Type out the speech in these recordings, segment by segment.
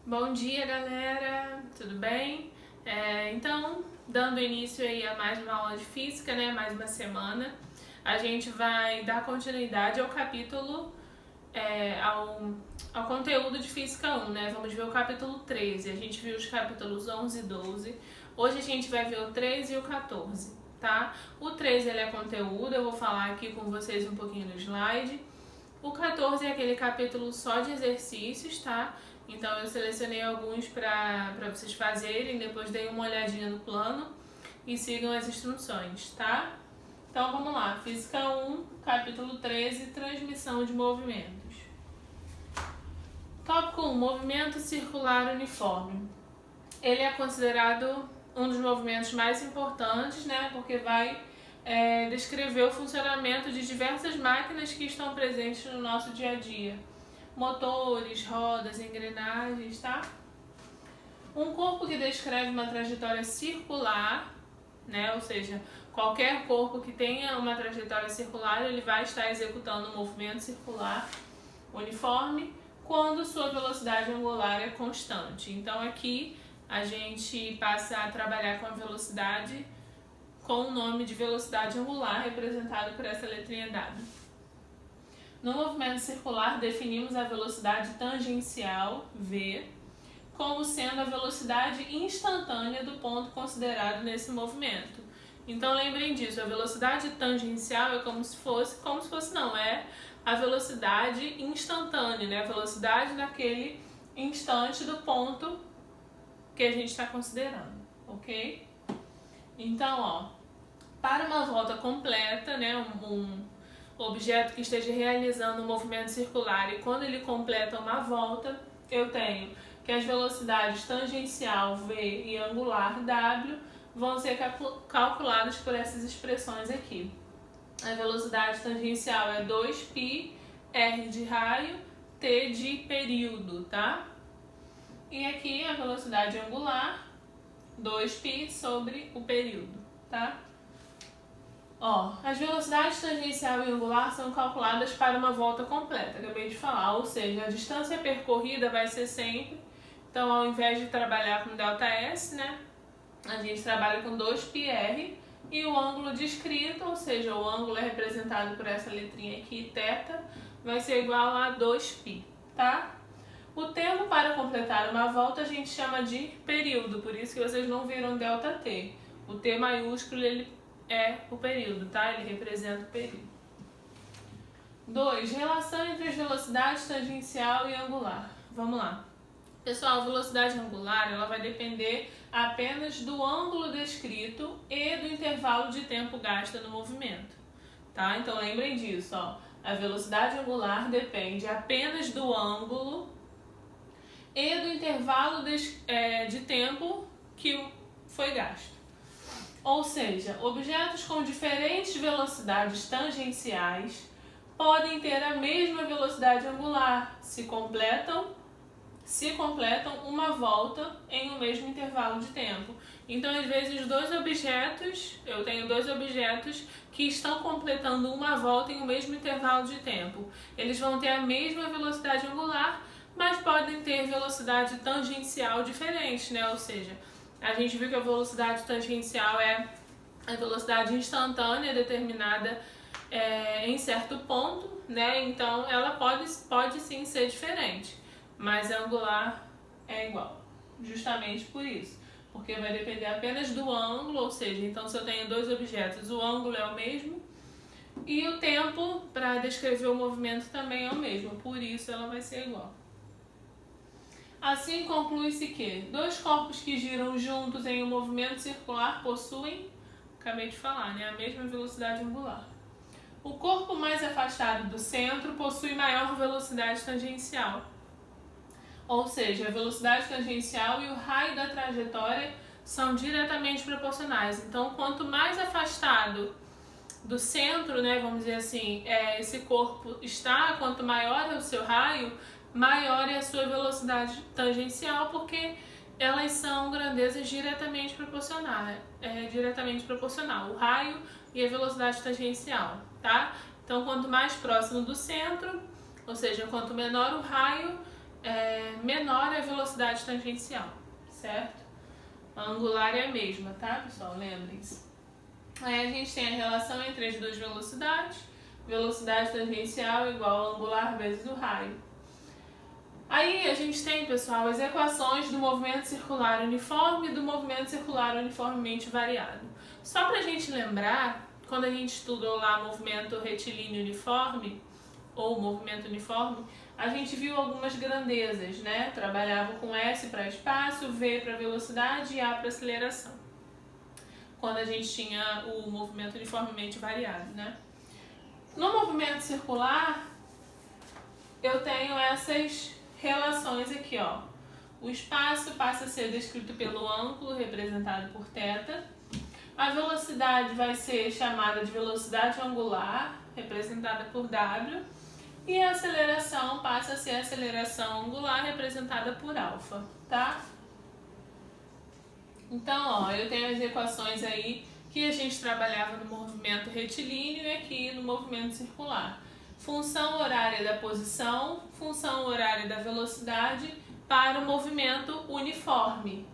Bom dia, galera! Tudo bem? Então, dando início aí a mais uma aula de física, né? Mais uma semana. A gente vai dar continuidade ao capítulo, ao conteúdo de Física 1, né? Vamos ver o capítulo 13. A gente viu os capítulos 11 e 12. Hoje a gente vai ver o 13 e o 14, tá? O 13 ele é conteúdo, eu vou falar aqui com vocês um pouquinho no slide. O 14 é aquele capítulo só de exercícios, tá? Então eu selecionei alguns para vocês fazerem, depois dei uma olhadinha no plano e sigam as instruções, tá? Então vamos lá, Física 1, capítulo 13, transmissão de movimentos. Tópico 1, movimento circular uniforme. Ele é considerado um dos movimentos mais importantes, né? Porque vai descrever o funcionamento de diversas máquinas que estão presentes no nosso dia a dia. Motores, rodas, engrenagens, tá? Um corpo que descreve uma trajetória circular, né? Ou seja, qualquer corpo que tenha uma trajetória circular, ele vai estar executando um movimento circular uniforme quando sua velocidade angular é constante. Então aqui a gente passa a trabalhar com a velocidade com o nome de velocidade angular, representado por essa letrinha W. No movimento circular, definimos a velocidade tangencial, V, como sendo a velocidade instantânea do ponto considerado nesse movimento. Então lembrem disso, a velocidade tangencial é como se fosse não, é a velocidade instantânea, né? A velocidade naquele instante do ponto que a gente está considerando, ok? Então, ó, para uma volta completa, né, um objeto que esteja realizando um movimento circular e quando ele completa uma volta, eu tenho que as velocidades tangencial V e angular W vão ser calculadas por essas expressões aqui. A velocidade tangencial é 2π, R de raio, T de período, tá? E aqui a velocidade angular, 2π sobre o período, tá? Ó, as velocidades tangencial e angular são calculadas para uma volta completa, acabei de falar, ou seja, a distância percorrida vai ser sempre, então ao invés de trabalhar com ΔS, né, a gente trabalha com 2πr e o ângulo descrito, ou seja, o ângulo é representado por essa letrinha aqui, θ, vai ser igual a 2π, tá? O tempo para completar uma volta a gente chama de período, por isso que vocês não viram ΔT. O T maiúsculo ele é o período, tá? Ele representa o período. 2. Relação entre as velocidades tangencial e angular. Vamos lá. Pessoal, a velocidade angular ela vai depender apenas do ângulo descrito e do intervalo de tempo gasto no movimento, tá? Então lembrem disso, ó. A velocidade angular depende apenas do ângulo e do intervalo de tempo que foi gasto. Ou seja, objetos com diferentes velocidades tangenciais podem ter a mesma velocidade angular se completam uma volta em um mesmo intervalo de tempo. Então, às vezes, eu tenho dois objetos que estão completando uma volta em um mesmo intervalo de tempo. Eles vão ter a mesma velocidade angular, mas podem ter velocidade tangencial diferente, né? Ou seja, a gente viu que a velocidade tangencial é a velocidade instantânea determinada em certo ponto, né? Então ela pode sim ser diferente, mas a angular é igual, justamente por isso, porque vai depender apenas do ângulo, ou seja, então se eu tenho dois objetos, o ângulo é o mesmo e o tempo para descrever o movimento também é o mesmo, por isso ela vai ser igual. Assim, conclui-se que dois corpos que giram juntos em um movimento circular possuem, acabei de falar, né, a mesma velocidade angular. O corpo mais afastado do centro possui maior velocidade tangencial, ou seja, a velocidade tangencial e o raio da trajetória são diretamente proporcionais. Então, quanto mais afastado do centro, né, vamos dizer assim, esse corpo está, quanto maior é o seu raio, maior é a sua velocidade tangencial, porque elas são grandezas diretamente proporcional, o raio e a velocidade tangencial, tá? Então, quanto mais próximo do centro, ou seja, quanto menor o raio, menor é a velocidade tangencial, certo? A angular é a mesma, tá, pessoal? Lembrem-se. Aí a gente tem a relação entre as duas velocidades. Velocidade tangencial igual ao angular vezes o raio. Aí a gente tem, pessoal, as equações do movimento circular uniforme e do movimento circular uniformemente variado. Só pra gente lembrar, quando a gente estudou lá movimento retilíneo uniforme, ou movimento uniforme, a gente viu algumas grandezas, né? Trabalhava com S para espaço, V para velocidade e A para aceleração. Quando a gente tinha o movimento uniformemente variado, né? No movimento circular, eu tenho essas relações aqui, ó. O espaço passa a ser descrito pelo ângulo, representado por θ. A velocidade vai ser chamada de velocidade angular, representada por W. E a aceleração passa a ser a aceleração angular, representada por alfa, tá? Então, ó, eu tenho as equações aí que a gente trabalhava no movimento retilíneo e aqui no movimento circular. Função horária da posição, função horária da velocidade para o movimento uniforme.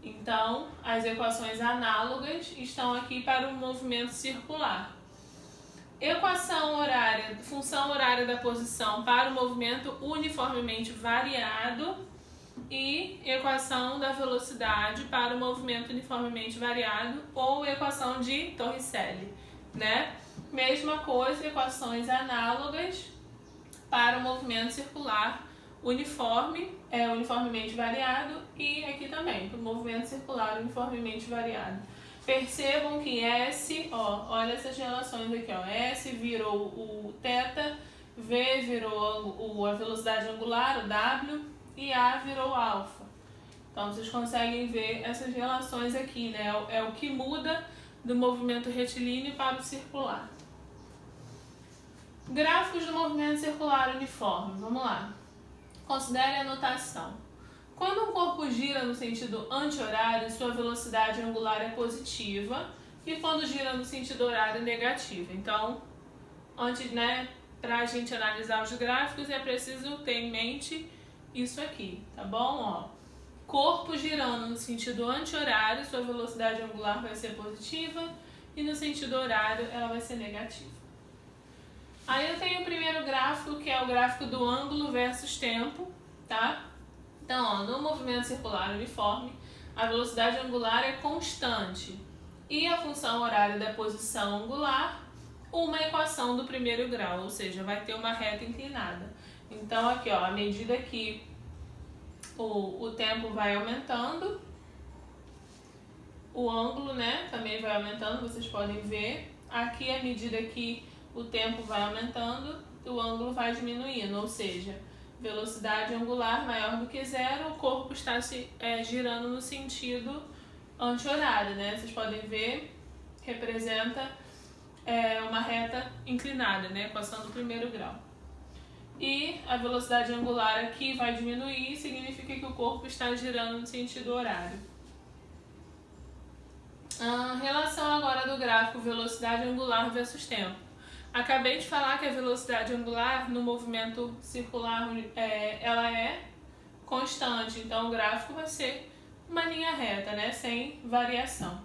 Então, as equações análogas estão aqui para o movimento circular. Equação horária, função horária da posição para o movimento uniformemente variado e equação da velocidade para o movimento uniformemente variado ou equação de Torricelli, né? Mesma coisa, equações análogas para o movimento circular uniformemente variado e aqui também, para o movimento circular uniformemente variado. Percebam que S, ó, olha essas relações aqui, ó, S virou o θ, V virou a velocidade angular, o W, e A virou alfa. Então, vocês conseguem ver essas relações aqui, né? É o que muda do movimento retilíneo para o circular. Gráficos do movimento circular uniforme, vamos lá. Considere a notação. Quando um corpo gira no sentido anti-horário, sua velocidade angular é positiva, e quando gira no sentido horário, negativa. Então, antes, né, para a gente analisar os gráficos, é preciso ter em mente isso aqui, tá bom? Ó, corpo girando no sentido anti-horário, sua velocidade angular vai ser positiva, e no sentido horário, ela vai ser negativa. Aí eu tenho o primeiro gráfico, que é o gráfico do ângulo versus tempo, tá? Então, ó, no movimento circular uniforme, a velocidade angular é constante e a função horária da posição angular, uma equação do primeiro grau, ou seja, vai ter uma reta inclinada. Então, aqui, ó, à medida que o tempo vai aumentando, o ângulo, né, também vai aumentando, vocês podem ver. Aqui, à medida que o tempo vai aumentando, o ângulo vai diminuindo, ou seja, velocidade angular maior do que zero, o corpo está girando no sentido anti-horário, né? Vocês podem ver, representa uma reta inclinada, né? Equação do primeiro grau. E a velocidade angular aqui vai diminuir, significa que o corpo está girando no sentido horário. Relação agora do gráfico velocidade angular versus tempo. Acabei de falar que a velocidade angular no movimento circular ela é constante, então o gráfico vai ser uma linha reta, né, sem variação.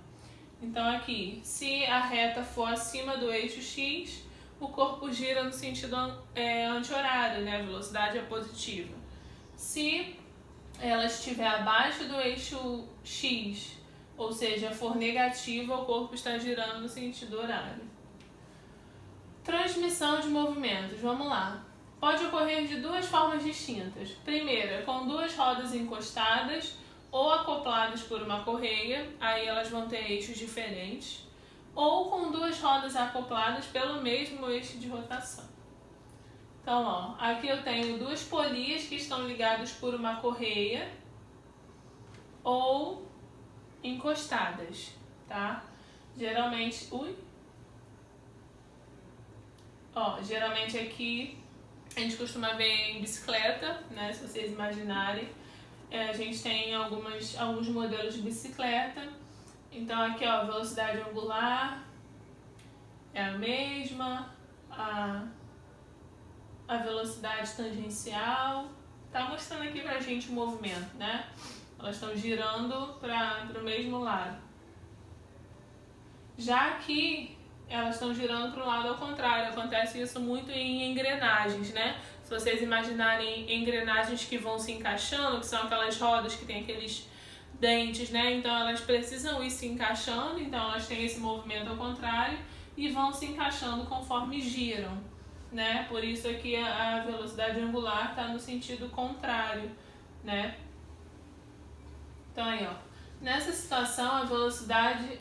Então aqui, se a reta for acima do eixo X, o corpo gira no sentido anti-horário, né, a velocidade é positiva. Se ela estiver abaixo do eixo X, ou seja, for negativa, o corpo está girando no sentido horário. Transmissão de movimentos, vamos lá. Pode ocorrer de duas formas distintas. Primeira, com duas rodas encostadas ou acopladas por uma correia, aí elas vão ter eixos diferentes, ou com duas rodas acopladas pelo mesmo eixo de rotação. Então, ó, aqui eu tenho duas polias que estão ligadas por uma correia ou encostadas, tá? Geralmente, geralmente aqui a gente costuma ver em bicicleta, né? Se vocês imaginarem, a gente tem alguns modelos de bicicleta. Então aqui, ó, a velocidade angular é a mesma, a velocidade tangencial Tá mostrando aqui pra gente o movimento, né? Elas estão girando para o mesmo lado. Já aqui, elas estão girando para o lado ao contrário. Acontece isso muito em engrenagens, né? Se vocês imaginarem engrenagens que vão se encaixando, que são aquelas rodas que tem aqueles dentes, né? Então elas precisam ir se encaixando, então elas têm esse movimento ao contrário e vão se encaixando conforme giram, né? Por isso aqui a velocidade angular está no sentido contrário, né? Então aí, ó, nessa situação a velocidade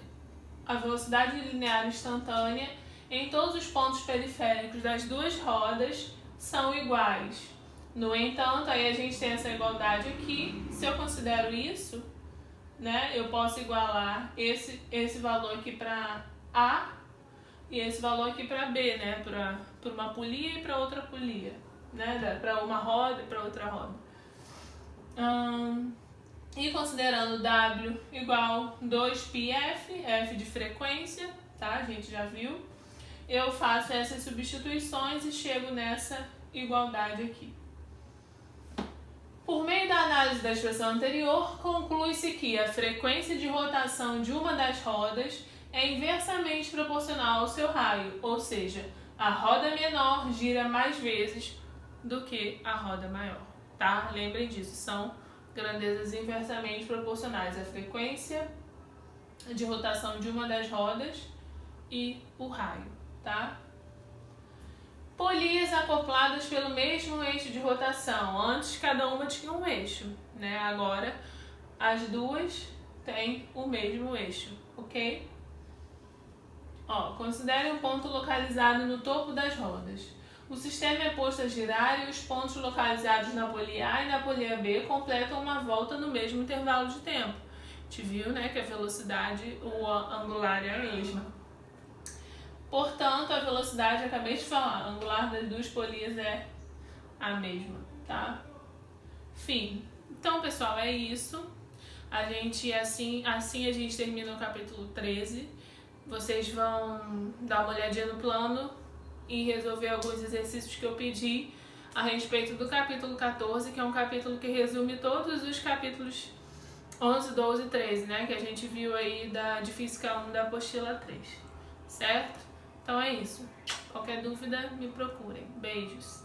linear instantânea em todos os pontos periféricos das duas rodas são iguais. No entanto, aí a gente tem essa igualdade aqui. Se eu considero isso, né, eu posso igualar esse valor aqui para A e esse valor aqui para B, né, para uma polia e para outra polia, né, para uma roda e para outra roda. E considerando W igual 2πf, F de frequência, tá? A gente já viu. Eu faço essas substituições e chego nessa igualdade aqui. Por meio da análise da expressão anterior, conclui-se que a frequência de rotação de uma das rodas é inversamente proporcional ao seu raio, ou seja, a roda menor gira mais vezes do que a roda maior, tá? Lembrem disso, são grandezas inversamente proporcionais, a frequência de rotação de uma das rodas e o raio, tá? Polias acopladas pelo mesmo eixo de rotação. Antes cada uma tinha um eixo, né? Agora as duas têm o mesmo eixo, ok? Ó, considere um ponto localizado no topo das rodas. O sistema é posto a girar e os pontos localizados na polia A e na polia B completam uma volta no mesmo intervalo de tempo. A gente viu, né, que a velocidade angular é a mesma. Portanto, a velocidade, acabei de falar, angular das duas polias é a mesma, tá? Fim. Então, pessoal, é isso. Assim a gente termina o capítulo 13. Vocês vão dar uma olhadinha no plano e resolver alguns exercícios que eu pedi a respeito do capítulo 14, que é um capítulo que resume todos os capítulos 11, 12 e 13, né? Que a gente viu aí de Física 1 da apostila 3, certo? Então é isso. Qualquer dúvida, me procurem. Beijos!